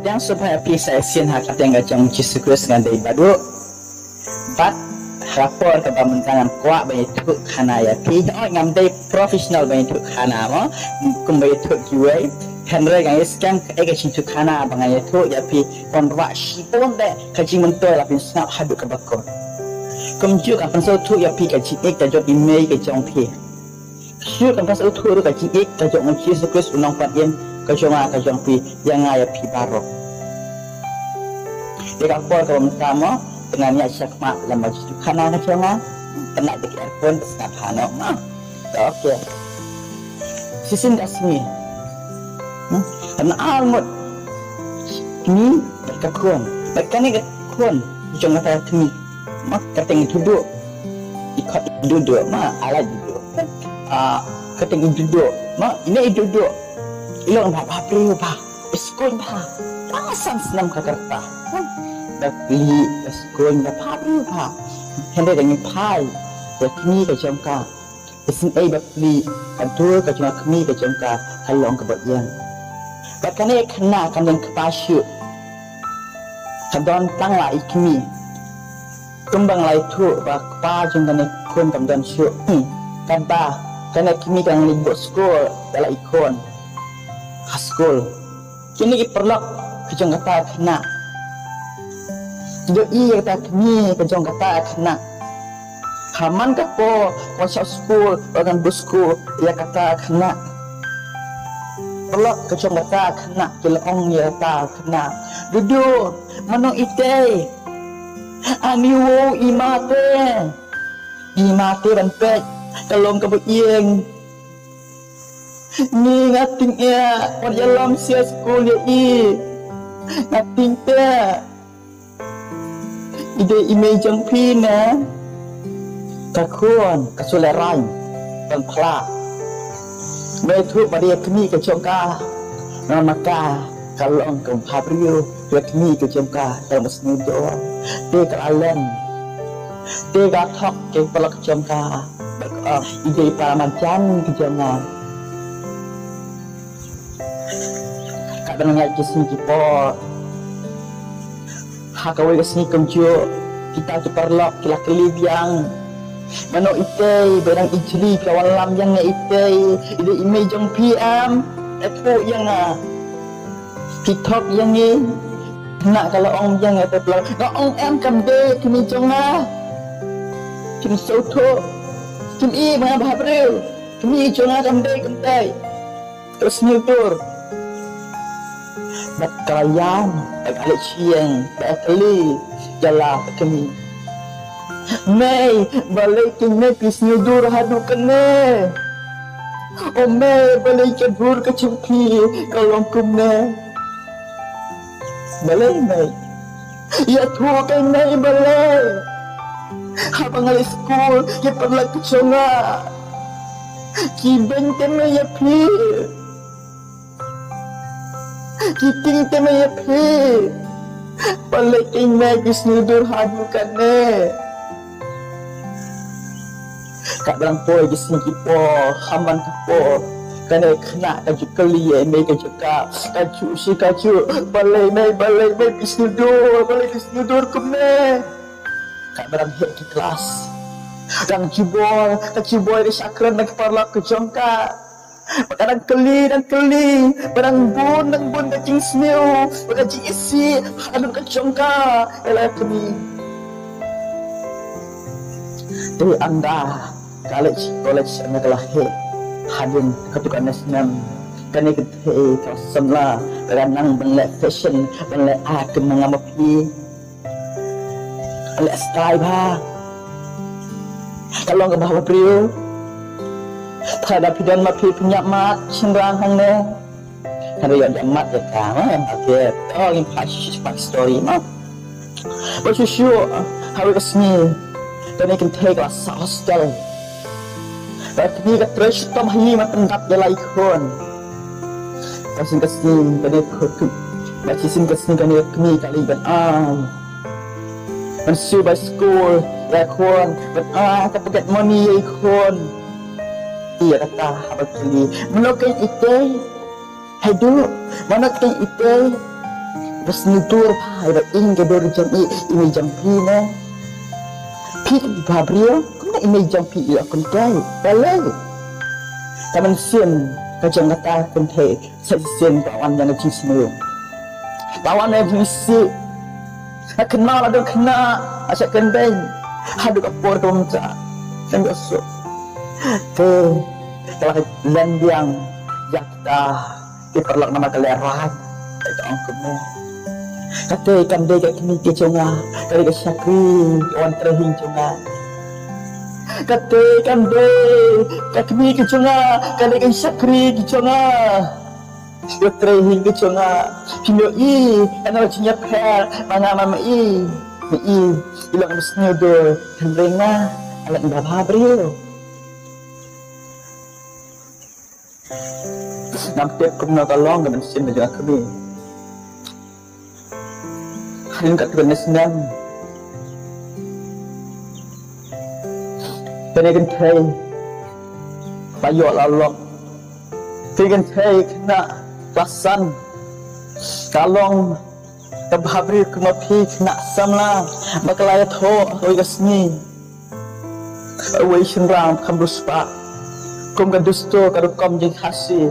yang supaya bisa sian hak yang gacang Yesus dengan dari badu. Pat rapor ke pemerintahan kuat banyak tu kana ya pi ngam day profesional banyak tu kana mo kumbai tu juai Henry yang sekarang kecing tu kana banyak tu ya pi konwa sipon deh kecing mentor lapin snap haduk ke bakor kumju kan pensau tu ya pi kecing kajok email kecong pi syuk kan pensau tu kecing kajok ngunci sekus unang patien kajong pi yang ya pi barok dia rapor ke pemerintahan dengan syakma dalam baju kana kacang tenak dekat airport setengah panok okey sisin kasmi almut ini berkakun berkani kakun jangan kata temi mak kateng duduk ikut duduk alat duduk kateng duduk ini duduk ilong apa apa eskon pa pasan senam kakarta beli eskon apa hendak dengan pai yakni kacangka isin beli kantor kacang kami kacangka kalong kebagian bahkan ia kena kandang kepasyu kadang tanglah ikmi kembang lah itu bakpa jangan ikon kamdan syuk kata kena kami kan libut skol dalam ikon haskol kini perlu kacang kata kena tidak iya kata kami kacang kata kena haman kapo WhatsApp school orang bosku ia kata kena pelak kacang kata kena kilong ia kata kena duduk manong ite aniwo imate banpet kalong kabuieng ni ngating ia perjalam sia school ya ngating te ide imejang pina kakun kasuleran pengkla betul pada kini kecongka namaka kalong kempabriu kini kecongka dalam senido te kalen te gathok ke pelak kecongka ide pamajan kejongan kadang ngaji sini kita hakawai kesini kemjo kita perlu kila kelibiang mano ite berang ijli kawan lam yang ite ide imej jong PM aku yang TikTok yang ni nak kalau ong yang atau pelak ong em kam de kini jong kini soto kini mana bahabril kini jong kam de kentai terus nyutur kalian balik siang balik jalan kami Mei balik kini pisnyudur hadu kene oh Mei balik kedur kecempi kalau kumne balik Mei ya tua kan Mei balik habang alis school ya perlu keconga kibeng teme ya pi kiting teme ya pi balik kini pisnyudur hadu kene kat dalam poi di sini kipo haman kipo kena kaju keli mai kaju ka kaju si kaju balai mai bisnudur kemne kat dalam hek di kelas dan ciboy di sakran nak parla ke jongka kadang keli barang bun kacing smil kacing isi adu ke jongka elak kami dari anda college anda telah hadin ketukan senam kani kethe kasamla ranang benlek fashion benlek akem mengamapi lek style ba kalau ngebah prio pada pidan mapi penyamat senrang hangne hari ya jamat ya kan okey oh in pack story mah but you sure how it was me then I can take a hostel but ni ka trash tom hi matendap ya laikon kasin kani kotu bacisin kasni kani kami kali ban mensu by school laikon but ka paket money laikon iya kata abang kali melokai ite hadu mana kai ite Bersenutur pai ing ke dor jam ini jam pina. Pi di babrio, kena ini jam pi akun dai. Balai. Taman sian kajang kata kuntai sesian bawan yang ngajin semua. Bawan yang berisi. Kenal ada kena asyik kendai. Hadu kapur kemuncak. Dan besok. Kalau lendiang yakta diperlok nama keleran itu angkutnya. Kata ikan dega kini kejonga kali ke syakri wan terhing jonga. Kata ikan dega kini kejonga kali ke syakri kejonga. Sudah terhing kejonga. Hingga karena wajibnya per mana mama ilang mesnya do henrenga alat babah brio. Nampak kena tolong dengan mesin dengan kami. Hanya kat kena senang. Kena kentai, bayar lalong. Kena kentai kena pasan. Kalong terhabis kena pi kena samla. Makalaya tho, oi kasni. Awai shenrang kamruspa. Kum kadusto karukom jeng hasil.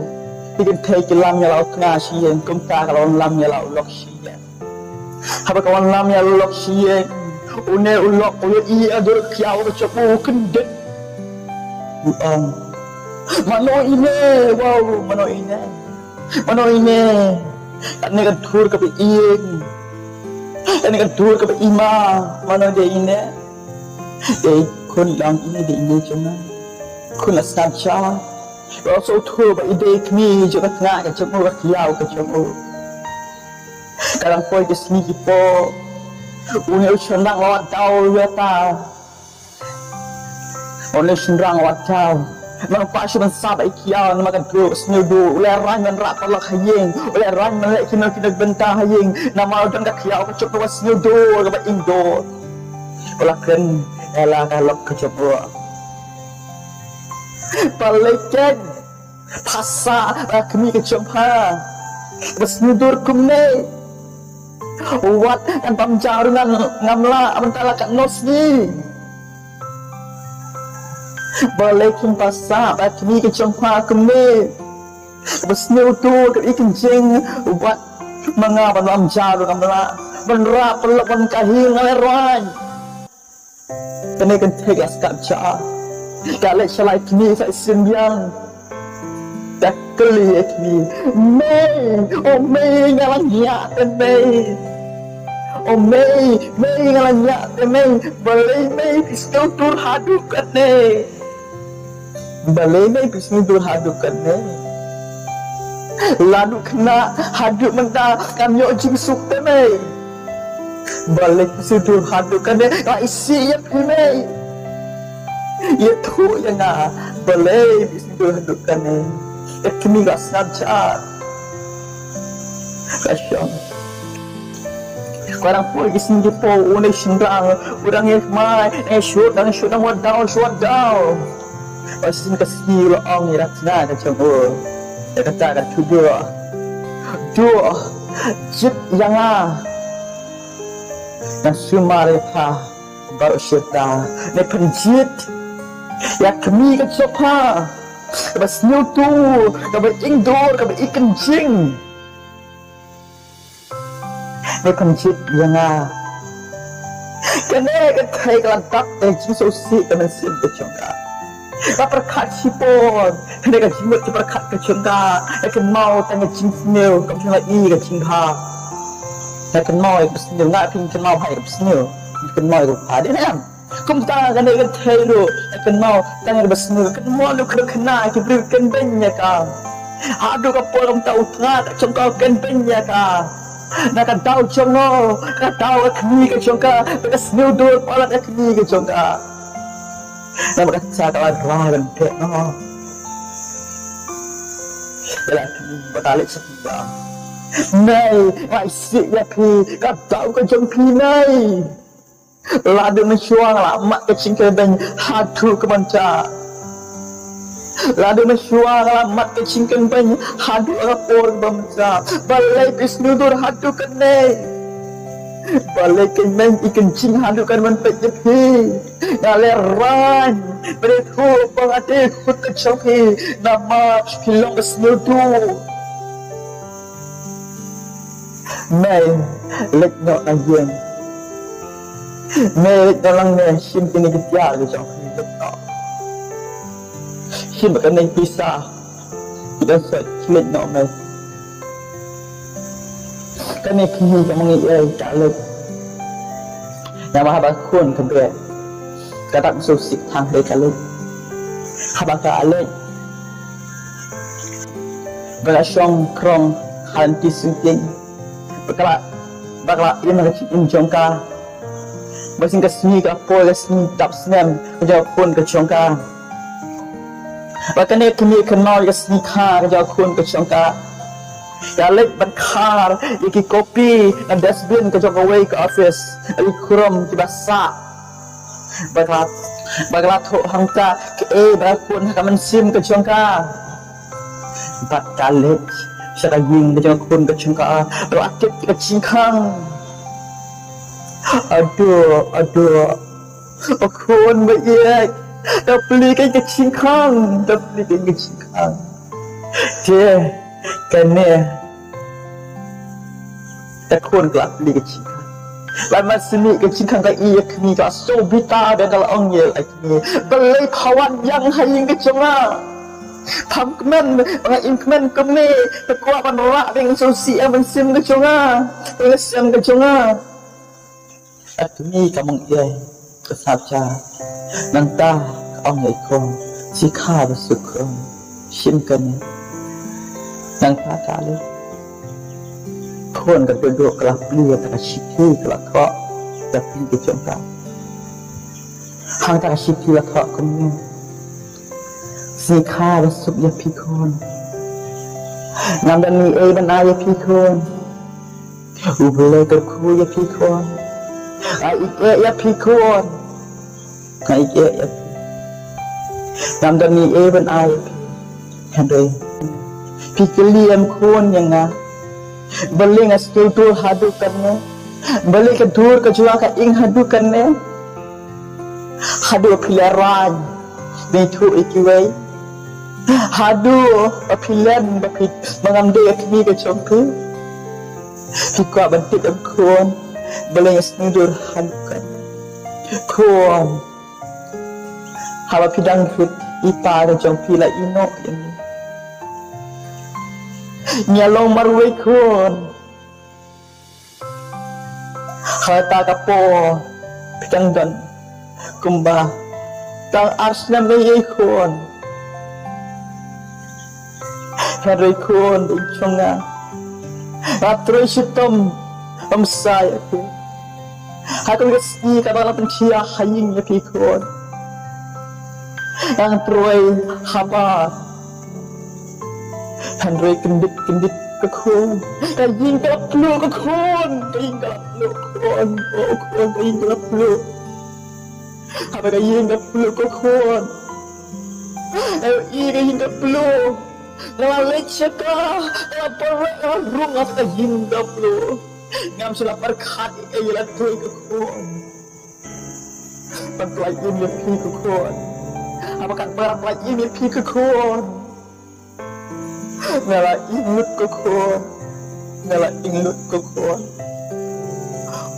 Bikin teki lamnya lau tengah siang, kumta kalau lamnya lau lok siang. Apa kawan lamnya lok siang, une ulok uye adur kiau kecapu kendet. Mano ini, wow, mano ini. Kan ni tur ke ieng, kan ni tur ke ima, mano dia ini. Kun lang ini dia ini cuma, kun asnaja. Rasa tu ide kami juga tengah kecemu kiau kecemu. Kadang pun ke sini kipo, unyu senang lawat tahu yata. Unyu senang lawat tahu. Nampak cuma sabai kiau nama kedua senyudu. Oleh ran yang rak palak hayeng, oleh ran yang kena bentah hayeng. Nama orang kat kiau kecemu senyudu kebat indo. Olah kan elah kalau kecemu. Balikan pasal kami kecempa bersenudur kumne wat dan pamjar dengan ngamla mentala kat nos ni balikan pasal kami kecempa kumne bersenudur kat ikan jeng wat mengaban pamjar ngamla menrap pelakon kahing ngaleran kena kentegas kat jar kalau selai kini saya sembiang, tak keli kini. Mei ngalang nyak mei. Mei ngalang nyak mei. Balai mei pistol tur haduk ne. Balai mei pistol tur haduk ne. Lalu kena haduk mentah kami ojing suk mei. Balai pistol tur haduk ne. Isi ya mei. Ia tu yang boleh bisa hidupkan ni. Kami tak saja. Kasihan. Orang pun kisah kita orang senang, orang yang mai, shoot dan wadau. Pasti kasih orang yang ratna macam tu. Dia kata tu dua, jit yang semua mereka baru syaitan, ni penjit. Ya kami ke siapa? Kami senyutu, kami ingdor, kami ikan jing. Ini penjit yang kena ketai kelantak jing sosi kami sin ke congka. Perkat sipon, kena jimut perkat ke congka. Kena mau tanya jing senil, kami lagi ke cingha. Kena mau ke senil, nak ping kena mau hai ke senil, kena mau ke ada ni kan? Kumta kan dia kata lu, kan mau tanya bersama, kan mau lu kena diberikan banyak kan. Aduh apa orang tahu tak congkak kan banyak kan. Nak tahu congkak, nak tahu kini ke congkak, kita senyudur palat kini ke congkak. Nak berkata kalau rahan dek no. Jalan kini bertalik sebelah. Nai, masih ya pi, kau tahu ke jompi nai. Ladu mencuang lama kecing keban hatu kemanca. Lalu mesyuar alamat kecingkan banyak hadu rapor bangsa balai bisnudur hadu kenai balai kenai ikan cing hadu kan manpet jepi ngaleran beretu pengade khuta choki nama hilong bisnudur mai lek no ayen mai lek dalang ne sim tini ketia ke choki lek no khi mà cái này pizza thì nó sẽ lên nó này cái này khi cho mọi người trả lời nhà mà bạn khuôn không biết cái đặc số xịt thang để trả lời bạn trả lời và là xong krong hàn tí xung tiên bakla ini nak cium jongka masing kesini ke apa kesini tap senam kerja pun ke jongka bahkan kini kenal ke sini kah kerja pun ke jongka ya lek berkar iki kopi dan dustbin ke jongka away ke office ali kurum tiba sa bakla thok hangta ke bakun kaman sim ke jongka bat kali seraging ke jongka pun ke jongka rakit ke cingkang aduh akun baik dah beli cái cingkang dia kena takun kelak beli cái cingkang lama sini cái cingkang cái iya kini tak so bita dan kalau orang ye lagi beli kawan yang haying ke jonga tham kemen orang kemen keme takwa panora dengan sosial mensim ke jonga mensim ke jonga ini kamu iya kesaja nanta ông ấy con chỉ khá và sự không xin cần năng phá trả lời con gặp được gặp lừa ta chỉ thi gặp họ gặp đi cái chỗ ta hàng ta chỉ thi gặp họ con nghe chỉ khá và sự nhập phi con nằm đàn mi ấy bên ai nhập phi con ubele cái khu nhập phi con ai ít nhập phi con ai ít nam dan ni bên ai hen rồi phi keliam khôn yang nga beli ngas tu hadu kan ne beli ke dur ke jua ka ing hadu kan ne hadu pilaran ni tu ikiwai hadu pilan bapit mengamde akmi ke chompu phi kwa bantit am khôn beli ngas dur hadu kan khôn haba pidang hit ipa ke jong pila ino ini nyalong marway kon hata kapo pidang dan kumba tang arsnam ne kon Henry kon chonga atroy sitom amsay aku hakul gasi kabala pencia haying ya pikon yang troy haba Henry kendit ke kon kaying ka plu ke kon kaying ka plu kon oh kon kaying ka plu haba kaying ka plu ke kon kaying ka plu ngalek syaka apa rung apa kaying ka plu ngam sila perkhat iyalah troy ke kon pantlay ini pi ke kon apakah barang lagi ini pi ke kon ngala ingut ke kon ngala ingut ke kon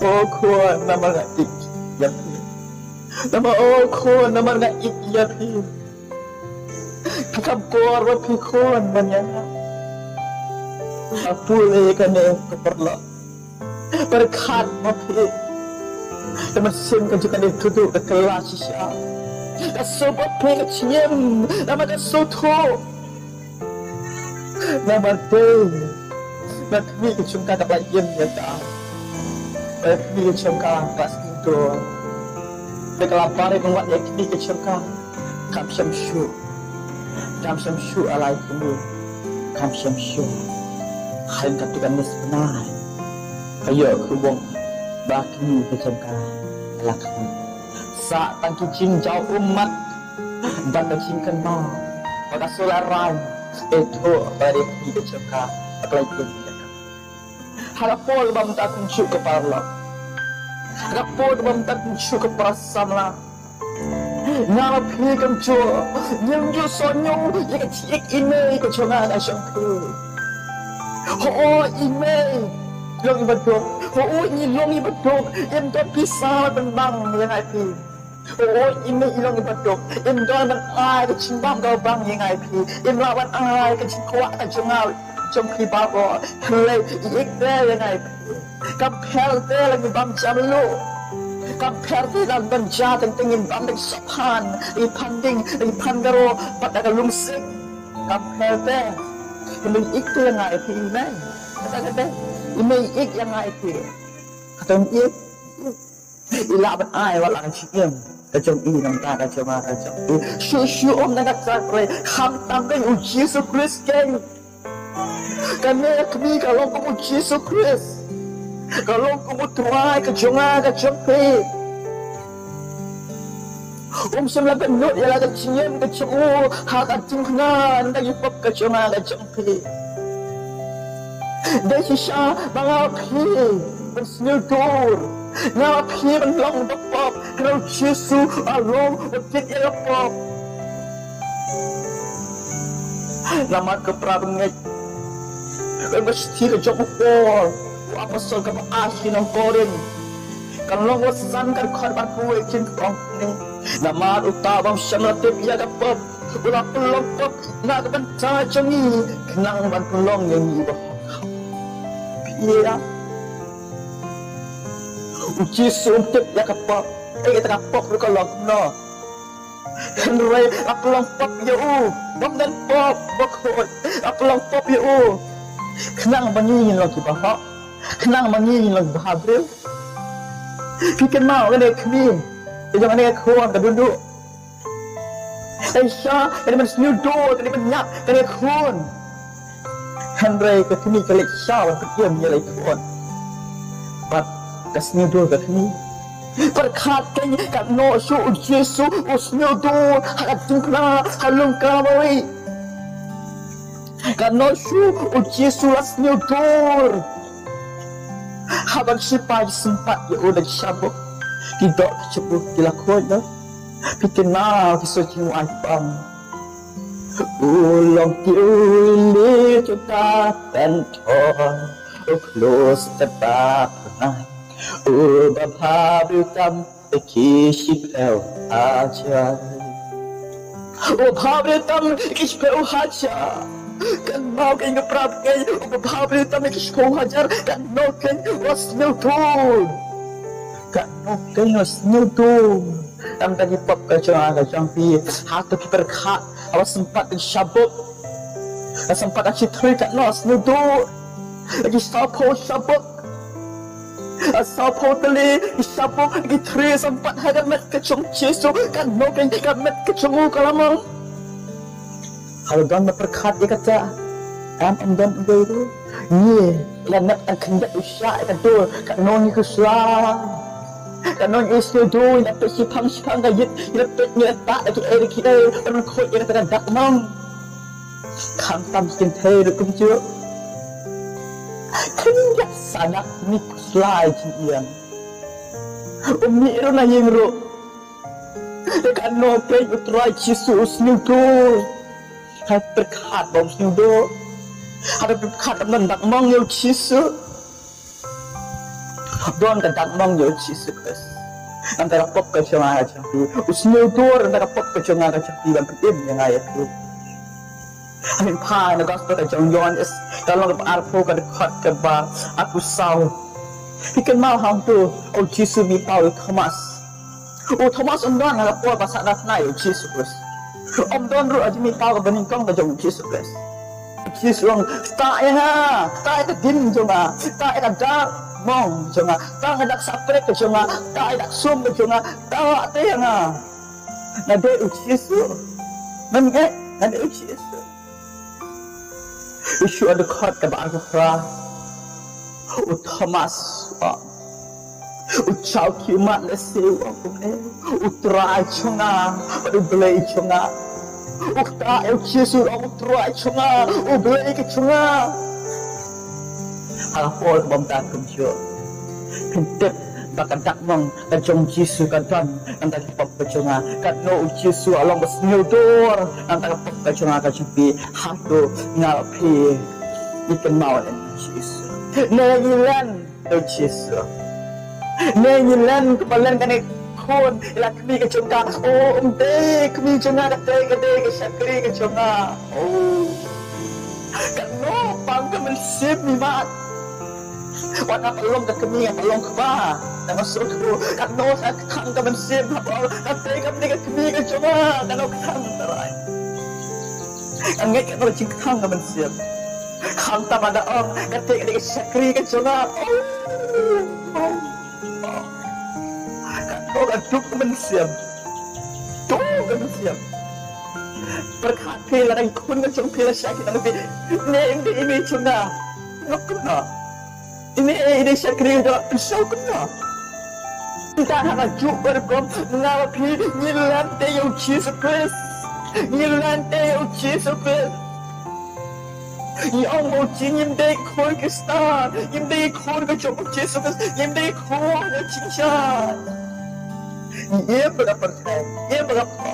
oh kon nama ngak ik ya pi nama oh kon nama ngak ik ya pi kakap kor wa pi kon banyak apule kane keperla berkat ma pi teman sim kan juga duduk ke kelas sisya Sobat pengecium nama dia soto nama dia nak ni kecungka dapat iem ya tak nak ni kecungka pas itu dekelapar yang buat nak ni kecungka kam syamsyu alai kini kam syamsyu hal katukan nisbenar ayo kubong bakni kecungka lakni saat tangki jing jauh umat dan kecingkan ma Pagkasularan, ito, pare kita cakap, apa itu cakap. Harapol bang tak kunci ke parla. Harapol bang tak kunci ke parasamla. Nama pihak jo, yang jo sonyong, yang cik email ke jangan asyik ke. Email, long ibadok. Ini long ibadok, yang tak bisa tentang yang IP. Email long ibadok, yang tak mengai ke cimbang kau bang yang IP. Yang lawan ai ke cikwa ke jangan. Trong khi ba bò lệ ít thế là này cầm theo thế là người bám chăm lô cầm theo thế là gần cha từng tình hình bám được sắp hàn đi pan garo bắt đã lung sinh cầm theo thế thì mình ít thế này thì này ta cái thế mình ít yang này thì không ít đi làm bên ai và làm chuyện cái trong y nằm ta cái trong mà cái trong y shu om đang đặt ra khám tam cái Jesus Christ keng. Karena kami kalau kamu Jesus Christ, kalau kamu tuai kejonga kejempe, sembilan penut ialah kecium kecemu hak acungnan dari pop kejonga kejempe. Desisha mengapi bersenyudur, mengapi melong depop kalau Jesus along berjit ialah pop. Nama keprabengat. Mesti ke job pol apa sol ke asin ang korin kalau wasan kan korban kuwe kin kong ni nama utabang syamlatip ya ka pop ulah pelong pop na ka banta changi kenang ban pelong yang iba piya uji sumpit ya ka pop kita ka pop ko log no henry apelong pop ya bom dan pop bokot apelong pop ya kenang mangingin lagi bahak kenang mangingin lagi bahabil fikir mau kan dia kini jangan dia kuat ke duduk Aisyah kan dia senyudor kan dia nyap kan dia kuat Henry ke kini kali syawal kediam dia lagi kuat pat ke senyudor ke kini perkatkan kat no su Yesus senyudor hak jengkla halung kamari Karena su uji sulas nyudur habang sipai sempat ya udah sabuk tidak kecebur dilakukan bikin mau kisuci waipang ulang tiuli kita tentor close tetap pernah babhabritam kisipel aja babhabritam kisipel aja kan mau kan ngeprap kan babhabri tam ke sekolah hajar kan no kan was nyutur kan no kan was nyutur tam tadi pop ke jang pi hatu ki berkhat awas sempat syabuk sempat aci tri kan no nyutur lagi sapo syabuk sapo tali syabuk lagi tri sempat hadat met ke chung Yesus kan no kan met ke chung kalamang kalau dan berkat dia kata am dan itu ni lanat ang kendak usah itu kat non ke sua kat non isu tu nak sipang gayet nak ni tak lagi air kita orang koi dia kata dak mang kham tam skin thei được cũng chưa kendak sanak ni slide jian umi ro na yeng ro kat no pe utrai Jesus ni tu hai berkat bom snyudo ada berkat mendak mong yo Yesus don ka dak mong yo Yesus Kristus antara pop ke chama aja usnyudo antara pop ke chama aja ban pitim yang ayat tu amin pa na gospel ka John is kalau ke arpo ka dekat ke ba aku sau ikan mau hang tu Yesus mi Paul Thomas Thomas undang na po pasal na yo Yesus Kristus Om don ru aja minta ke bening kong ke jong Jesus Christ. Jesus long tak ya, tak ada din jonga, tak ada dak mong jonga, tak ada sapre ke jonga, tak ada sum ke jonga, tak ada yang nade Jesus. Memang nade Jesus. Isu ada kot ke bang Fra. Thomas. Ucau kimat lesi waktu ni, utrai chunga, pada belai chunga. ukta eu Jesus ông troi chunga u blei ke chunga hapol bom ta kum jo pintet bakan tak mong kan jong Jesus kan tan antara pop ke chunga kan no Jesus along bas new door antara pop ke chunga ka chupi hatu ngal pi ikan mau Jesus nengilan do Jesus nengilan kebalan kanคนเวลามีกระจงกาโอ้เด็กมีจงกากระเตกระเตกระชักกรีกระจงกาโอ้กันโน่ปังก็มันซิบมีมากวันนั้นลงกับมีกับลงกับบ้าแต่มาสุดกูกันโน่สักครั้งก็มันซิบครับเอากระเตกกับนี่กับมีกระจงกาแต่เราครั้งอะไรอันนี้กันเราจริงครั้งก็มันซิบครั้งตามันเอากระเตกกระชักกรีกระจงกาโอ้kan duk mensiam tu kan mensiam berkat pila dan kun kan jong pila sakit tapi ini cuna nak kena ini sakri dah pisau kena kita nak juk berkom ngapi nyilan te yang Jesus Christ nyilan te yang Jesus Christ yang mau cium dek kau ke star cium dek kau ke jong Jesus Christ cium dek kau ke cincin ia berapa ia berapa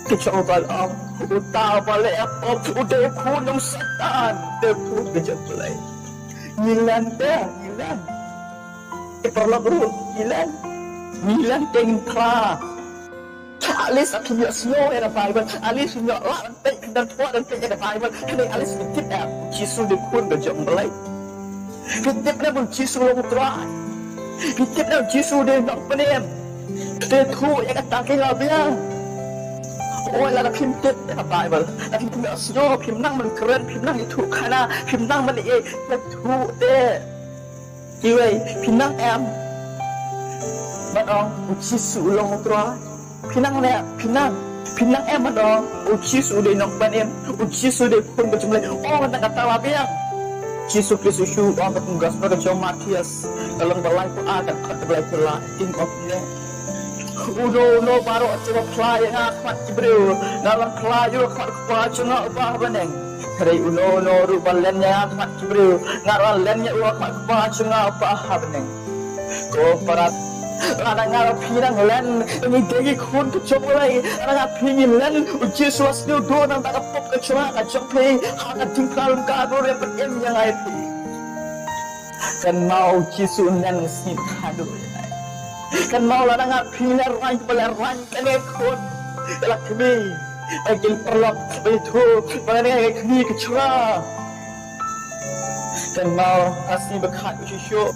kecoba am utah balik apa udah kunung setan tepuk kejepulai ngilan dah ngilan perlu bro ngilan tengkra alis akhirnya snow era Bible alis punya lantai dan tua dan punya Bible ini alis sedikit ya Jesus dikun kejepulai kedipnya pun Jesus long try Pitip na Jesus din nak penem. Tetu yang kata kita biar. Oh, lah pitip na Bible. Tapi kita asno pimnang man keren pimnang itu kana pimnang man tetu de. Iway pimnang em. Madong Jesus long tro. Pinang na pinang em madong Jesus din nak penem. Jesus din pun berjumlah. Oh, kata biar. Jesus Kristus syuh orang bertugas pada John Matias dalam balai pun akan kata balai pula in of ne no baru coba pelai yang akhmat Jibril dalam pelai juga akhmat kepacunga ubah beneng dari no rubalan yang akhmat Jibril ngaran lennya akhmat kepacunga ubah beneng ko para ada ngarap pirang len ini degi kun kecomulai ada pingin len uji suasnya do nang tak pop kecoma kacompe hanya tinggal kabur yang berem yang air kan mau uji sunan sih kado kan mau lah ngarap pilar rain kan ekor dalam kami agil perlok itu mana kami kecoma kan mau asli berkat uji syuk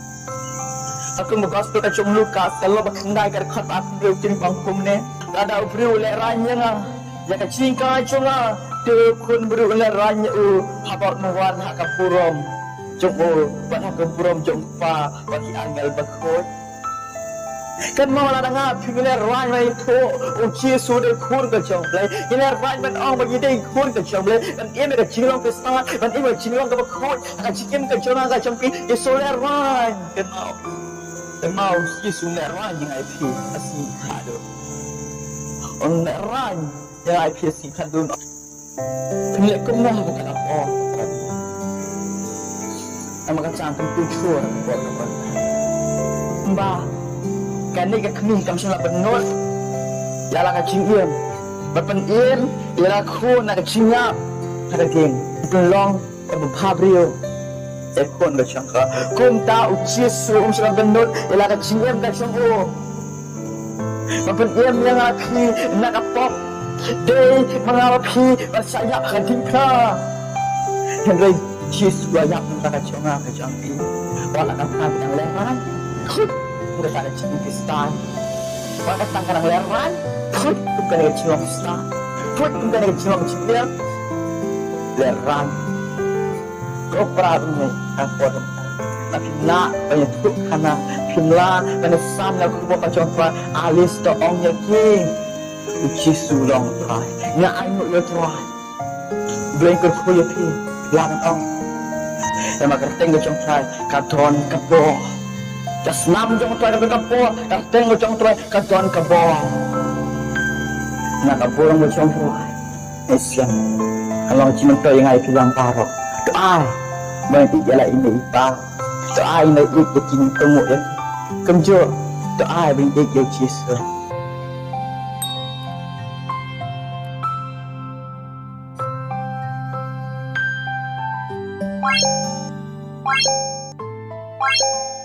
aku bergospel ke Jong Lukas kalau berkendai ke dekat aku tim pangkum ni ada beriu leranya lah yang kecingkai cuma dekun beriu leranya habak nuan hak kapurom Jong buat hak kapurom Jong pa bagi angel berkut kan mau lah dengar pilih leranya itu uji sudah kur ke Jong play ini leranya man orang bagi dia kur ke Jong play dan ia mereka cilong ke start dan ia mereka cilong ke berkut akan cikim ke Jong ke Jong play isu leranya kan mau mau Yesus neran yang IP asing kado, on neran yang IP asing kado, pilih kemah bukan apa, nama kacang tentu cur buat apa, mbah, kan ni kami sudah benut, ialah kacing iam, berpeniem, ialah ku nak kacingap, ada geng, belong, berpabrio. Ekon ke cangka, kum tahu Yesus sudah benut, ialah kecingem ke cangku. Berpeniem yang api nak apop, day mengapi bersayap ke tingkah. Henry Yesus banyak minta kacangka ke cangki, walau nak yang leran, udah tak ada cingki Kristan. Walau tangkar yang leran, bukan ada cingki Kristan, bukan ada cingki cingki leran. Kau perahu apa tapi nak banyak tu karena pimla dan sam nak kau baca apa alis to ong yakin uci sulong try nak ayu yo try blanket kau yakin lang ong yang makan tengok jong try katon kebo just nam jong try dengan kebo tengok jong try katon kebo Nakaburang mo siyang buhay. Islam. Kalau cimento yang ay kilang karo. Ito ay. Banti jala ini ipa. Ito ay na ikin temu ya. Kemjo. Ito ay binti ya Yesus. Bye.